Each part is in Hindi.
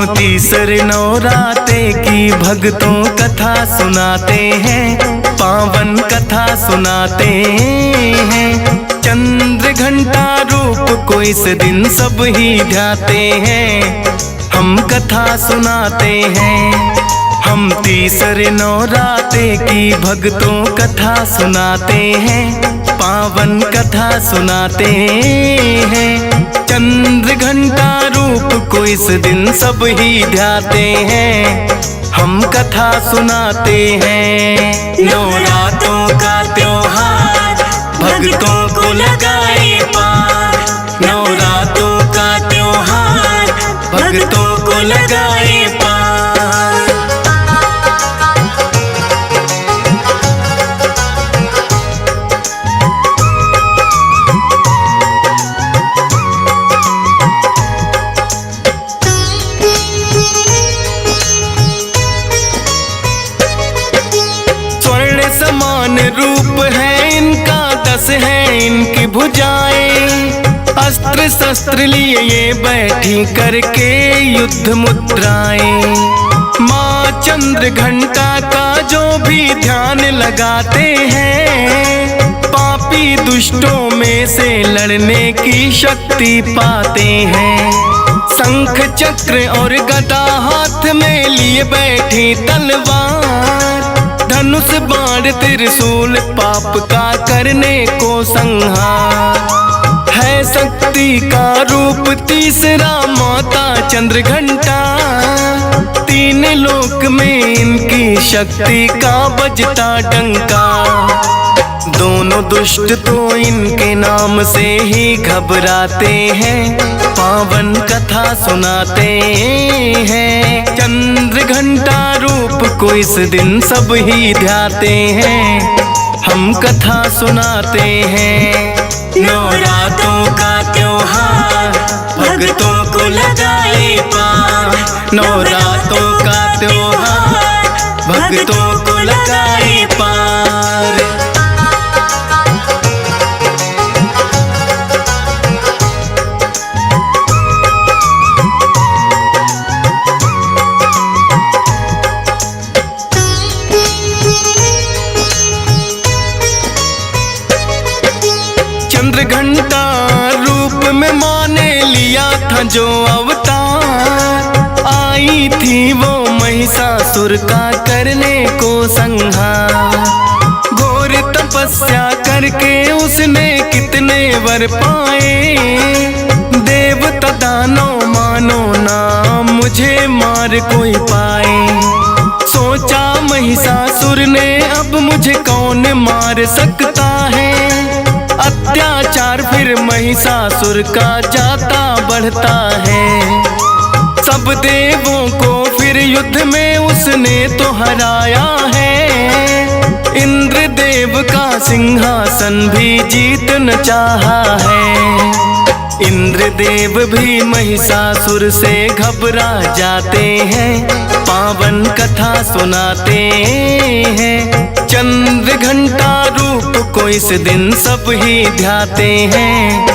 तीसरे नवराते की भक्तों कथा सुनाते हैं, पावन कथा सुनाते हैं। चंद्र घंटा रूप को इस दिन सब ही ध्याते हैं, हम कथा सुनाते हैं। हम तीसरे नवराते की भक्तों कथा सुनाते हैं, पावन कथा सुनाते हैं। चंद्र घंटा रूप को इस दिन सब ही ध्याते हैं, हम कथा सुनाते हैं। नवरात्रों का त्योहार भक्तों को लगाए पार, नवरात्रों का त्योहार भक्तों को लगाए पार। समान रूप है इनका, 10 है इनकी भुजाएं। अस्त्र शस्त्र लिए ये बैठी करके युद्ध मुद्राएं। माँ चंद्र घंटा का जो भी ध्यान लगाते हैं, पापी दुष्टों में से लड़ने की शक्ति पाते हैं। शंख चक्र और गदा हाथ में लिए बैठी तलवार, धनुष बाण त्रिशूल पाप का करने को संहार। है शक्ति का रूप तीसरा माता चंद्र घंटा, 3 लोक में इनकी शक्ति का बजता डंका। दोनों दुष्ट तो इनके नाम से ही घबराते हैं, पावन कथा सुनाते हैं। चंद्र घंटा रूप को इस दिन सब ही ध्याते हैं, हम कथा सुनाते हैं। नवरात्रों का त्योहार भक्तों को लगाए पार, नवरात्रों का त्योहार भक्तों को लगाए पार। चंद्र घंटा रूप में माँ ने लिया था जो अवतार, आई थी वो महिषासुर का करने को संहार। घोर तपस्या करके उसने कितने वर पाए, देवता दानव मानो ना मुझे मार कोई पाए। सोचा महिषासुर ने अब मुझे कौन मार सकता है, अत्याचार फिर महिषासुर का जाता बढ़ता है। सब देवों को फिर युद्ध में उसने तो हराया है, इंद्र देव का सिंहासन भी जीत न चाहा है। इंद्र देव भी महिषासुर से घबरा जाते हैं, पावन कथा सुनाते हैं। चंद्र घंटा रूप को इस दिन सब ही ध्याते हैं,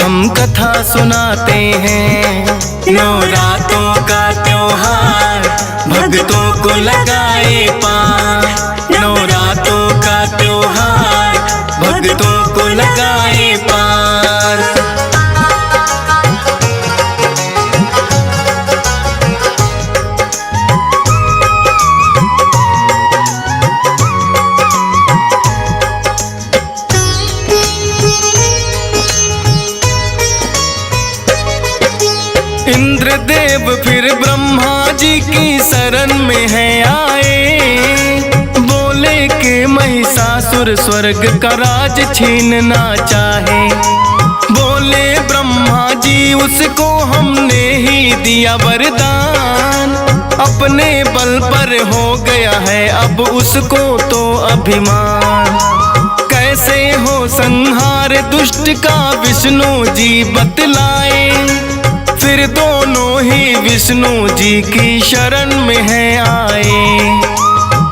हम कथा सुनाते हैं। नवरात्रों का त्योहार भक्तों को लगाए पार, नवरात्रों का त्योहार भक्तों को लगाए पार। इंद्रदेव फिर ब्रह्मा जी की शरण में है आए, बोले कि महिषासुर स्वर्ग का राज छीनना चाहे। बोले ब्रह्मा जी उसको हमने ही दिया वरदान, अपने बल पर हो गया है अब उसको तो अभिमान। कैसे हो संहार दुष्ट का विष्णु जी बतलाए, फिर दोनों ही विष्णु जी की शरण में है आए।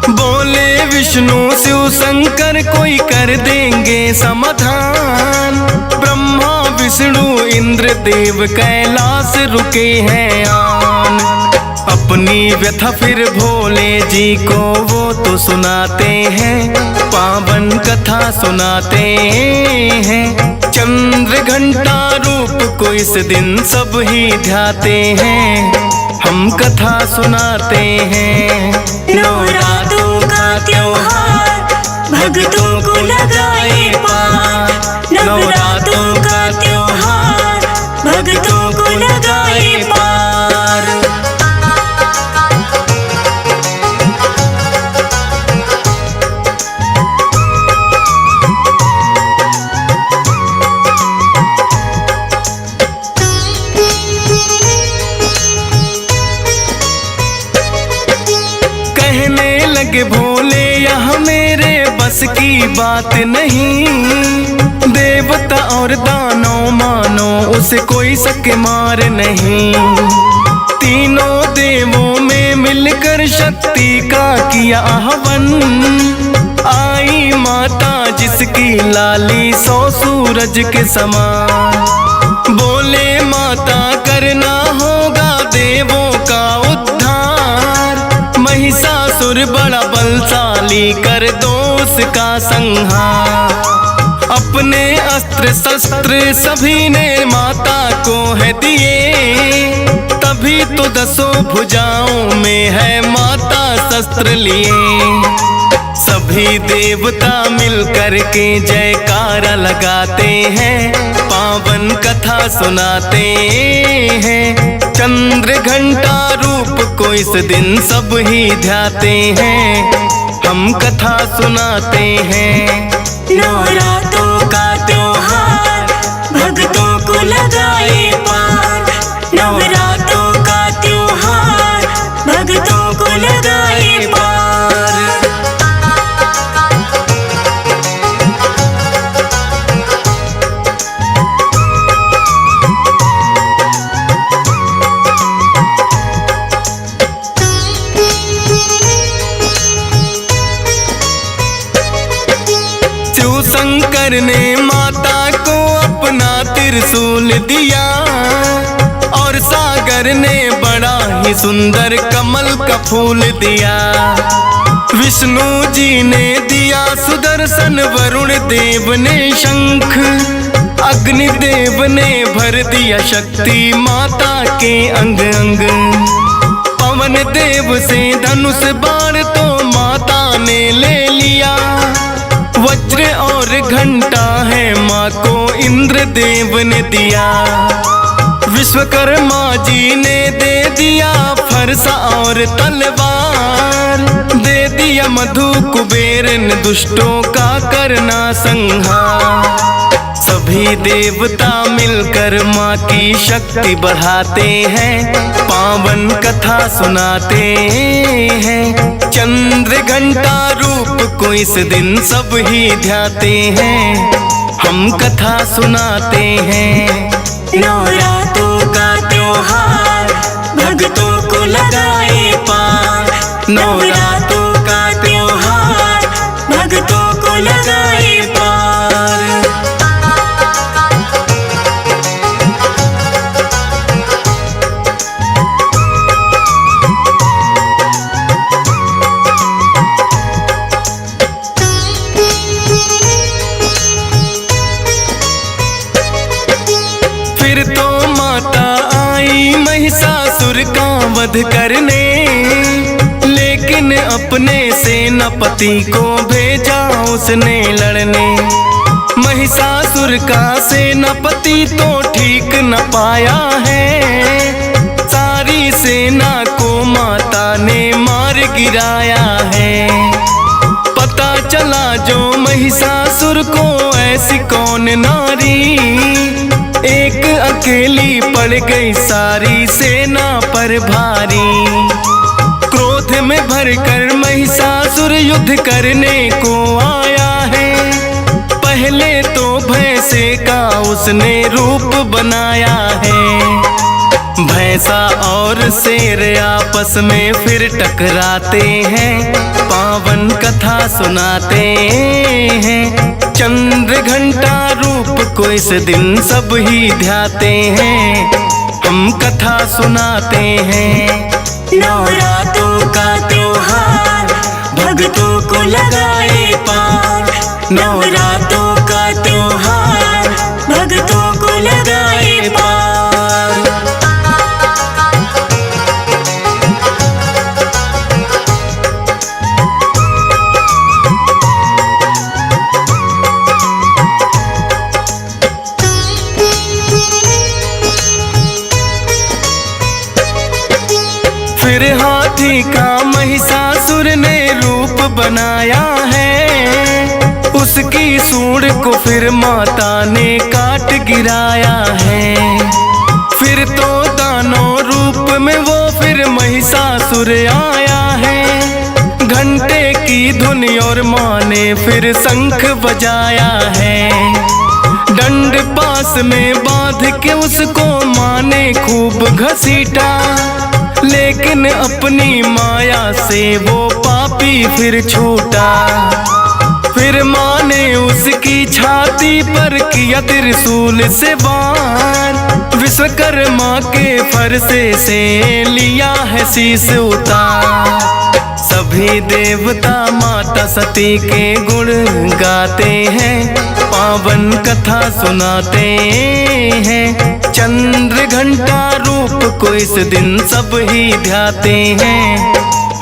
बोले विष्णु शिव शंकर कोई कर देंगे समाधान, ब्रह्मा विष्णु इंद्र देव कैलाश रुके हैं आन। अपनी व्यथा फिर भोले जी को वो तो सुनाते हैं, पावन कथा सुनाते हैं। चंद्र घंटा रूप को इस दिन सब ही ध्याते हैं, हम कथा सुनाते हैं। नवरात्रों का त्योहार भक्तों को लगाए पार, नवरात्रों का त्योहार भक्तों को लगाए पार। कहने लगे भोले यह मेरे बस की बात नहीं, देवता और दानव मानो उसे कोई सके मार नहीं। तीनों देवों में मिलकर शक्ति का किया आह्वान, आई माता जिसकी लाली 100 सूरज के समान। बोले माता करना होगा देवों का उद्धार, महिषासुर बड़ा बलशाली कर दो उसका संहार। अपने अस्त्र शस्त्र सभी ने माता को है दिए, तभी तो 10 भुजाओं में है माता शस्त्र लिए। सभी देवता मिलकर के जयकारा लगाते हैं, पावन कथा सुनाते हैं। चंद्र घंटा रूप को इस दिन सब ही ध्याते हैं, हम कथा सुनाते हैं। नवरात्रों का त्योहार भक्तों को लगाए पार, नवरात्रों का त्योहार भक्तों को लगाए पार। शंकर ने माता को अपना त्रिशूल दिया, और सागर ने बड़ा ही सुंदर कमल का फूल दिया। विष्णु जी ने दिया सुदर्शन, वरुण देव ने शंख, अग्निदेव ने भर दिया शक्ति माता के अंग अंग। पवन देव से धनुष बाण तो माता ने ले लिया, वज्र और घंटा है माँ को इंद्र देव ने दिया। विश्वकर्मा जी ने दे दिया फरसा और तलवार, दे दिया मधु कुबेर ने दुष्टों का करना संहार। सभी देवता मिलकर माँ की शक्ति बढ़ाते हैं, पावन कथा सुनाते हैं। चंद्र घंटा रूप को इस दिन सब ही ध्याते हैं, हम कथा सुनाते हैं। नवरात्रों का त्योहार भक्तों को लगाए पार, नवरात्रों का त्योहार भक्तों को लगाए पार। फिर तो माता आई महिषासुर का वध करने, लेकिन अपने सेनापति को भेजा उसने लड़ने। महिषासुर का सेनापति तो ठीक न पाया है, सारी सेना को माता ने मार गिराया है। पता चला जो महिषासुर को ऐसी कौन नारी, एक अकेली पड़ गई सारी सेना पर भारी। क्रोध में भरकर महिषासुर युद्ध करने को आया है, पहले तो भैंसे का उसने रूप बनाया है। भैंसा और शेर आपस में फिर टकराते हैं, पावन कथा सुनाते हैं। चंद्र घंटा रूप को इस दिन सब ही ध्याते हैं, हम कथा सुनाते हैं। नवरात्रों का त्योहार भक्तों को लगाए पार। नवरात्रों का त्योहार भक्तों को लगाए पार। फिर हाथी का महिषासुर ने रूप बनाया है, उसकी सूंड को फिर माता ने काट गिराया है। फिर तो दानव रूप में वो फिर महिषासुर आया है। घंटे की धुन और माँ ने फिर शंख बजाया है। डंड पास में बांध के उसको माँ ने खूब घसीटा, लेकिन अपनी माया से वो पापी फिर छूटा। फिर माँ ने उसकी छाती पर किया त्रिशूल से वार। विश्वकर्मा के फरसे से लिया है शीश उतार। सभी देवता माता सती के गुण गाते हैं, पावन कथा सुनाते हैं। चंद्र घंटा रूप को इस दिन सब ही ध्याते हैं,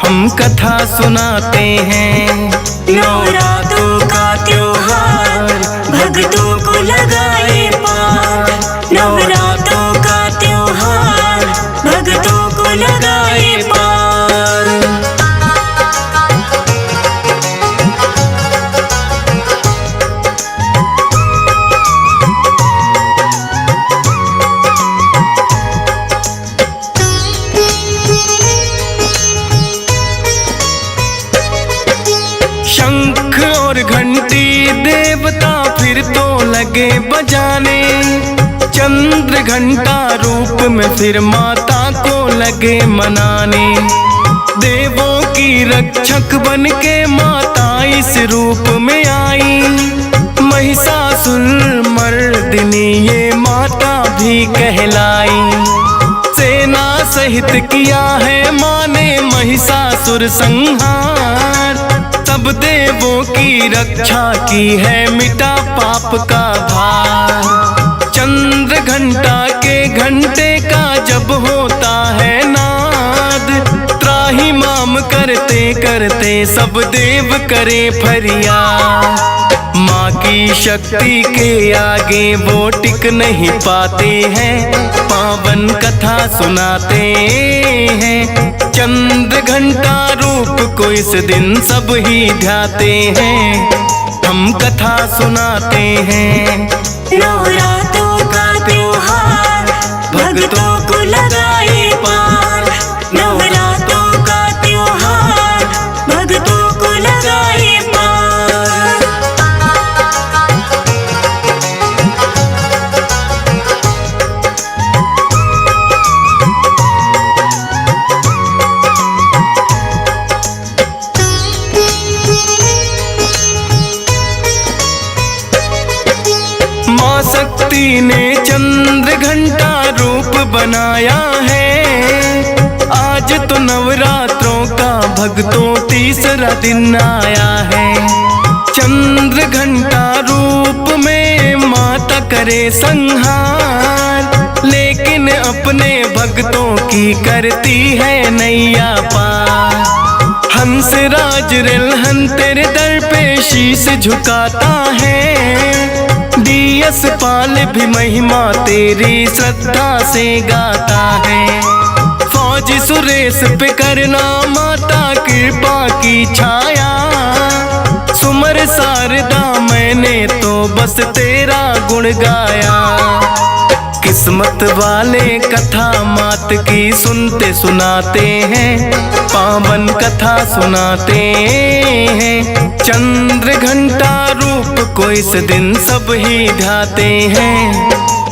हम कथा सुनाते हैं। नवरात्रों का त्योहार भक्तों को लगाए पार। नवरात्रों का त्योहार भक्तों को लगाए पार। शंख और घंटी देवता फिर तो लगे बजाने। चंद्र घंटा रूप में फिर माता को लगे मनाने। देवों की रक्षक बन के माता इस रूप में आई। महिषासुर मर्दिनी ये माता भी कहलाई। सेना सहित किया है माँ ने महिषासुर संहार। सब देवों की रक्षा की है, मिटा पाप का भार। चंद्र घंटा के घंटे का जब होता है नाद, त्राही माम करते करते सब देव करे फरियाद। माँ की शक्ति के आगे वो टिक नहीं पाते हैं, पावन कथा सुनाते हैं। चंद्र घंटा रूप को इस दिन सब ही ध्याते हैं, हम कथा सुनाते हैं। नवरात्रों का त्योहार भक्तों को लगाए पार। नवरात्रों का त्योहार भक्तों को लगाए पार। शक्ति ने चंद्र घंटा रूप बनाया है। आज तो नवरात्रों का भक्तों तीसरा दिन आया है। चंद्र घंटा रूप में माता करे संहार, लेकिन अपने भक्तों की करती है नैया पार। हंस राज रिलहन तेरे दर पे शीश झुकाता है। डीएस पाल भी महिमा तेरी श्रद्धा से गाता है। फौजी सुरेश पे करना माता कृपा की छाया। सुमर शारदा मैंने तो बस तेरा गुण गाया। किस्मत वाले कथा मात की सुनते सुनाते हैं, पावन कथा सुनाते हैं। चंद्र घंटा रूप को इस दिन सब ही ध्याते हैं,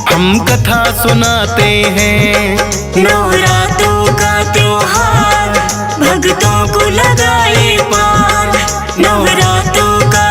हम कथा सुनाते हैं। नवरात्रों का त्योहार भक्तों को लगाए पार। नवरात्रों का